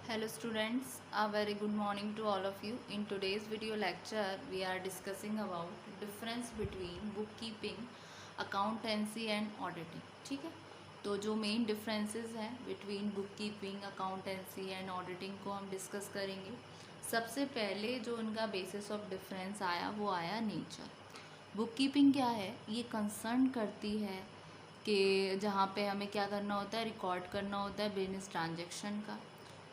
Hello students, a very good morning to all of you. In today's video lecture, we are discussing about difference between bookkeeping, accountancy and auditing. ठीक है, तो जो main differences हैं between bookkeeping, accountancy and auditing को हम discuss करेंगे। सबसे पहले जो उनका बेसिस ऑफ डिफरेंस आया वो आया नेचर। बुककीपिंग क्या है, ये कंसर्न करती है कि जहाँ पे हमें क्या करना होता है, रिकॉर्ड करना होता है बिजनेस ट्रांजैक्शन का,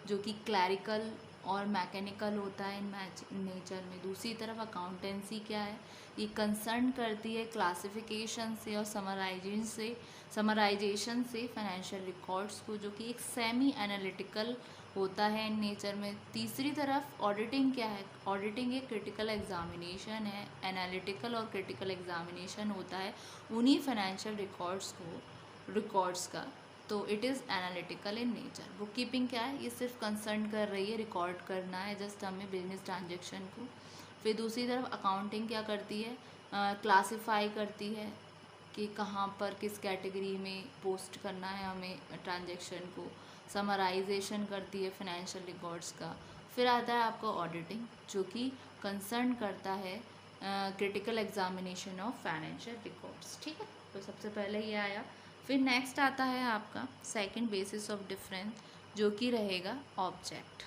जो कि क्लैरिकल और मैकेनिकल होता है इन नेचर में। दूसरी तरफ अकाउंटेंसी क्या है, ये कंसर्न करती है क्लासिफिकेशन से और समराइजेशन से फाइनेंशियल रिकॉर्ड्स को, जो कि एक सेमी एनालिटिकल होता है इन नेचर में। तीसरी तरफ ऑडिटिंग क्या है, ऑडिटिंग एक क्रिटिकल एग्जामिनेशन है, एनालिटिकल और क्रिटिकल एग्जामिनेशन होता है उन्हीं फाइनेंशियल रिकॉर्ड्स का, तो it is analytical in nature. Book keeping क्या है, ये सिर्फ कंसर्न कर रही है, रिकॉर्ड करना है जस्ट हमें बिजनेस ट्रांजेक्शन को। फिर दूसरी तरफ अकाउंटिंग क्या करती है, क्लासिफाई करती है कि कहाँ पर किस कैटेगरी में पोस्ट करना है हमें ट्रांजेक्शन को, समराइजेशन करती है फाइनेंशियल रिकॉर्ड्स का। फिर आता है आपका ऑडिटिंग, जो कि कंसर्न करता है critical examination of financial records. ठीक है, तो सबसे पहले ये आया। फिर नेक्स्ट आता है आपका सेकंड बेसिस ऑफ डिफरेंस, जो कि रहेगा ऑब्जेक्ट।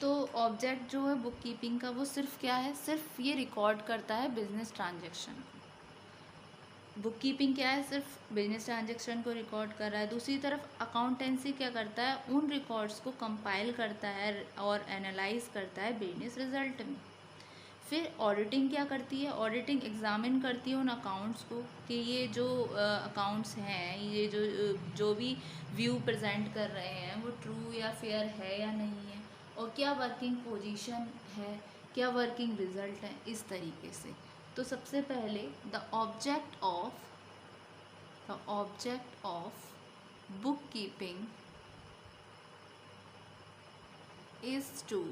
तो ऑब्जेक्ट जो है बुक कीपिंग का, वो सिर्फ क्या है, सिर्फ ये रिकॉर्ड करता है बिजनेस ट्रांजेक्शन को। बुक कीपिंग क्या है, सिर्फ बिजनेस ट्रांजेक्शन को रिकॉर्ड कर रहा है। दूसरी तरफ अकाउंटेंसी क्या करता है, उन रिकॉर्ड्स को कंपाइल करता है और एनालाइज करता है बिजनेस रिजल्ट में। फिर ऑडिटिंग क्या करती है, ऑडिटिंग एग्जामिन करती है उन अकाउंट्स को कि ये जो अकाउंट्स हैं, ये जो भी व्यू प्रेजेंट कर रहे हैं वो ट्रू या फेयर है या नहीं है, और क्या वर्किंग पोजीशन है, क्या वर्किंग रिजल्ट है, इस तरीके से। तो सबसे पहले the object of bookkeeping is to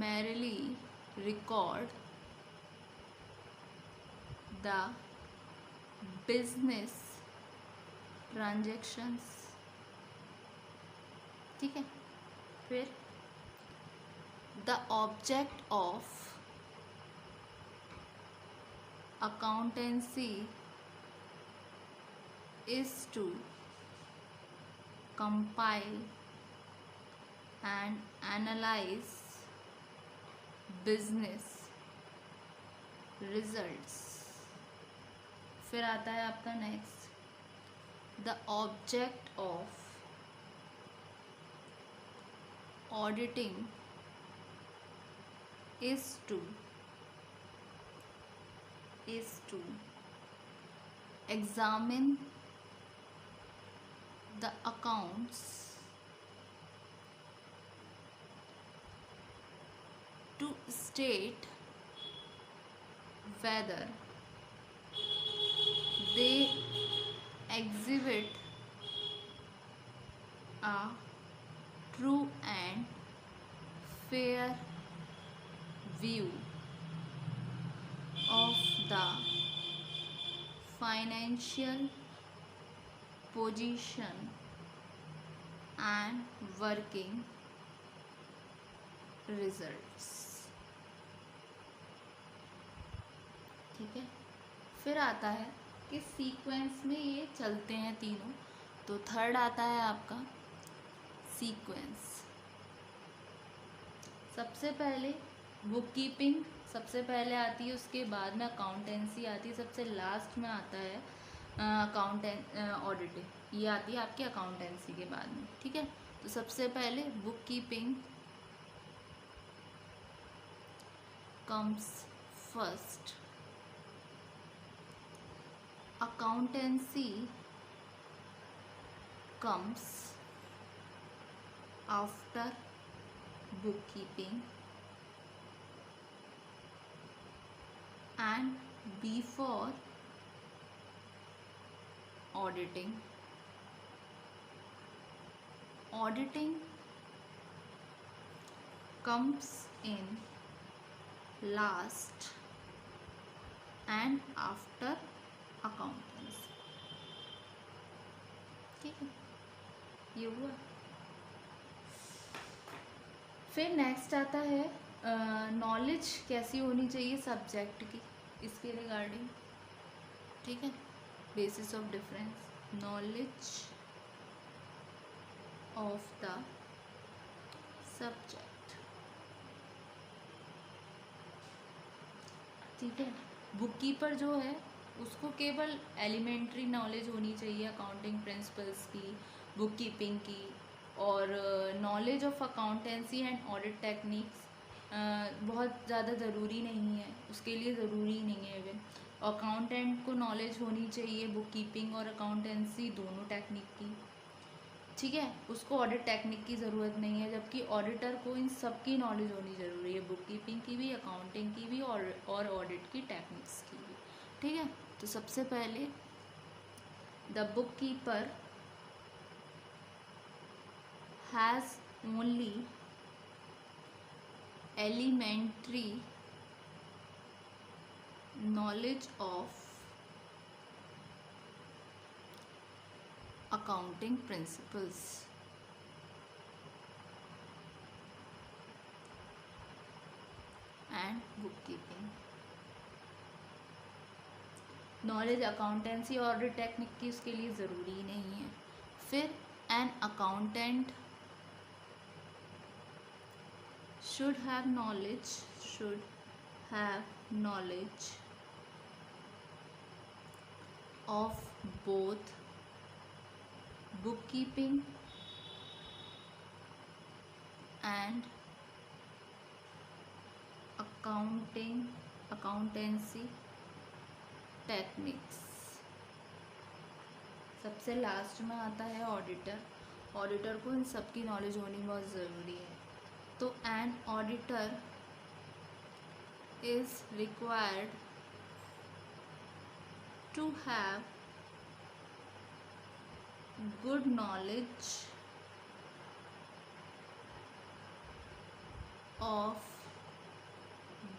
merely record the business transactions। ठीक है, फिर the object of accountancy is to compile and analyze business results। फिर आता है आपका next, the object of auditing is to examine the accounts to state whether they exhibit a true and fair view of the financial position and working results। ठीक है, फिर आता है कि सीक्वेंस में ये चलते हैं तीनों। तो थर्ड आता है आपका सीक्वेंस। सबसे पहले बुक कीपिंग सबसे पहले आती है, उसके बाद में अकाउंटेंसी आती है, सबसे लास्ट में आता है ऑडिटिंग, ये आती है आपकी अकाउंटेंसी के बाद में। ठीक है, तो सबसे पहले book keeping comes first, accountancy comes after bookkeeping and before auditing। Auditing comes in last and after accountancy। ठीक है, ये हुआ। फिर नेक्स्ट आता है नॉलेज कैसी होनी चाहिए सब्जेक्ट की, इसके रिगार्डिंग, ठीक है। Basis of difference, knowledge of the subject, ठीक है। बुक कीपर जो है उसको केवल एलिमेंट्री नॉलेज होनी चाहिए अकाउंटिंग प्रिंसिपल्स की, बुक कीपिंग की, और knowledge of accountancy and audit techniques बहुत ज़्यादा ज़रूरी नहीं है, उसके लिए ज़रूरी नहीं है। इवन अकाउंटेंट को नॉलेज होनी चाहिए बुक कीपिंग और अकाउंटेंसी दोनों टेक्निक की, ठीक है। उसको ऑडिट टेक्निक की ज़रूरत नहीं है, जबकि ऑडिटर को इन सब की नॉलेज होनी ज़रूरी है, बुक कीपिंग की भी, अकाउंटिंग की भी, और ऑडिट की टेक्निक्स की भी, ठीक है। तो सबसे पहले the bookkeeper has only elementary knowledge of accounting principles and bookkeeping। Knowledge accountancy और ऑडिट टेक्निक की उसके लिए ज़रूरी नहीं है। फिर an accountant should have knowledge of both bookkeeping and accountancy techniques. सबसे लास्ट में आता है ऑडिटर। ऑडिटर को इन सब की नॉलेज होनी बहुत ज़रूरी है। तो an auditor is required to have good knowledge of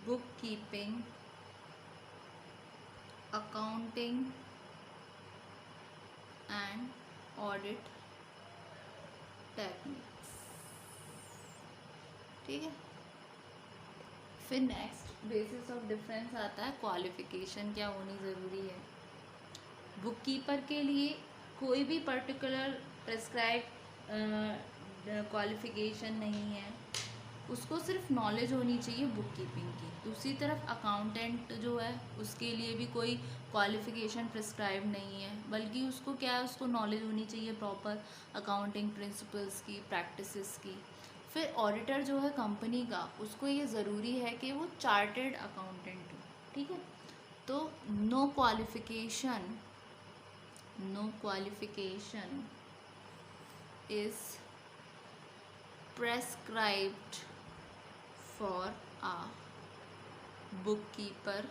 bookkeeping, accounting and audit techniques, ठीक है। फिर नेक्स्ट बेसिस ऑफ डिफरेंस आता है क्वालिफिकेशन क्या होनी ज़रूरी है। बुक कीपर के लिए कोई भी पर्टिकुलर प्रिस्क्राइब क्वालिफिकेशन नहीं है, उसको सिर्फ नॉलेज होनी चाहिए बुक कीपिंग की। दूसरी तरफ अकाउंटेंट जो है उसके लिए भी कोई क्वालिफिकेशन प्रिस्क्राइब नहीं है, बल्कि उसको क्या है, उसको नॉलेज होनी चाहिए प्रॉपर अकाउंटिंग प्रिंसिपल्स की, प्रैक्टिसेस की। फिर ऑडिटर जो है कंपनी का, उसको ये ज़रूरी है कि वो चार्टेड अकाउंटेंट हो, ठीक है। तो no qualification is prescribed for a bookkeeper.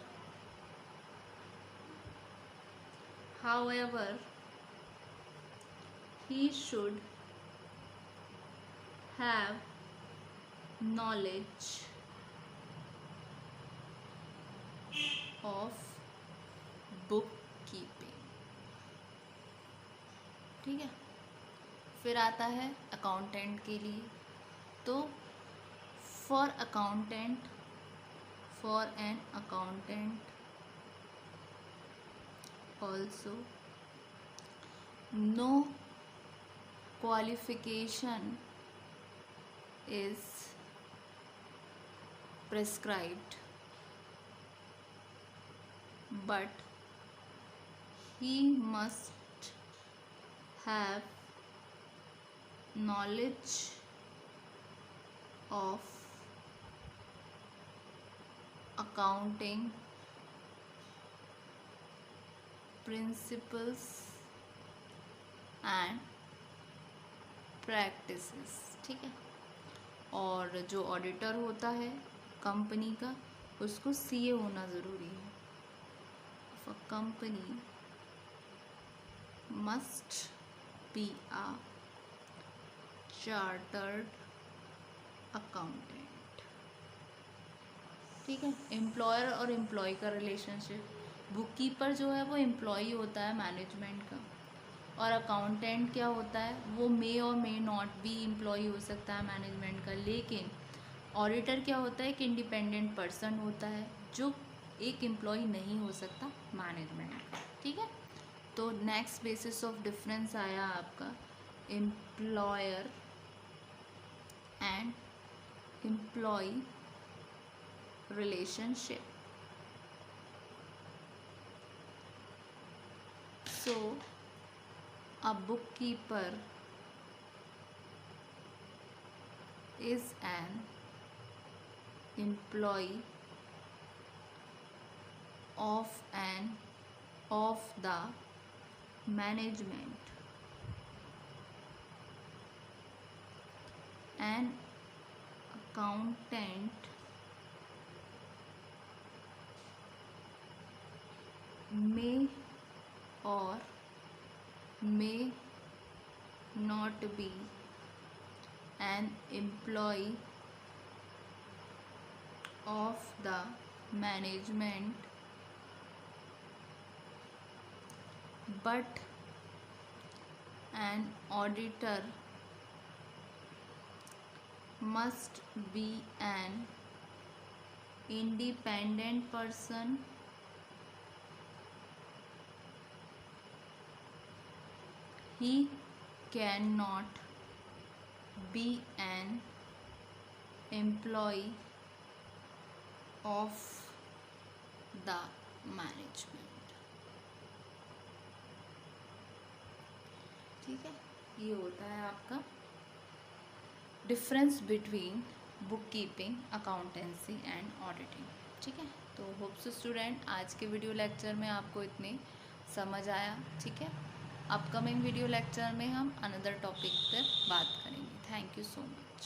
However, he should have knowledge of bookkeeping, ठीक है। फिर आता है अकाउंटेंट के लिए। तो for an accountant also no qualification is prescribed, but he must have knowledge of accounting principles and practices, ठीक है। और जो ऑडिटर होता है कंपनी का, उसको सीए होना ज़रूरी है। A company must be a chartered accountant, ठीक है। एम्प्लॉयर और एम्प्लॉय का रिलेशनशिप, बुक कीपर जो है वो एम्प्लॉय होता है मैनेजमेंट का, और अकाउंटेंट क्या होता है, वो मे और मे नॉट भी एम्प्लॉय हो सकता है मैनेजमेंट का, लेकिन ऑडिटर क्या होता है? एक इंडिपेंडेंट पर्सन होता है जो एक एम्प्लॉय नहीं हो सकता मैनेजमेंट का, ठीक है। तो नेक्स्ट बेसिस ऑफ डिफरेंस आया आपका employer and employee relationship. So a bookkeeper is an employee of the management. An accountant may or may not be an employee of the management, but an auditor must be an independent person he cannot be an employee of the management, ठीक है। ये होता है आपका difference between book keeping, accountancy and auditing, ठीक है। तो hope so student आज के वीडियो लेक्चर में आपको इतने समझ आया, ठीक है। अपकमिंग वीडियो लेक्चर में हम अनदर टॉपिक पर बात करेंगे। Thank you so much.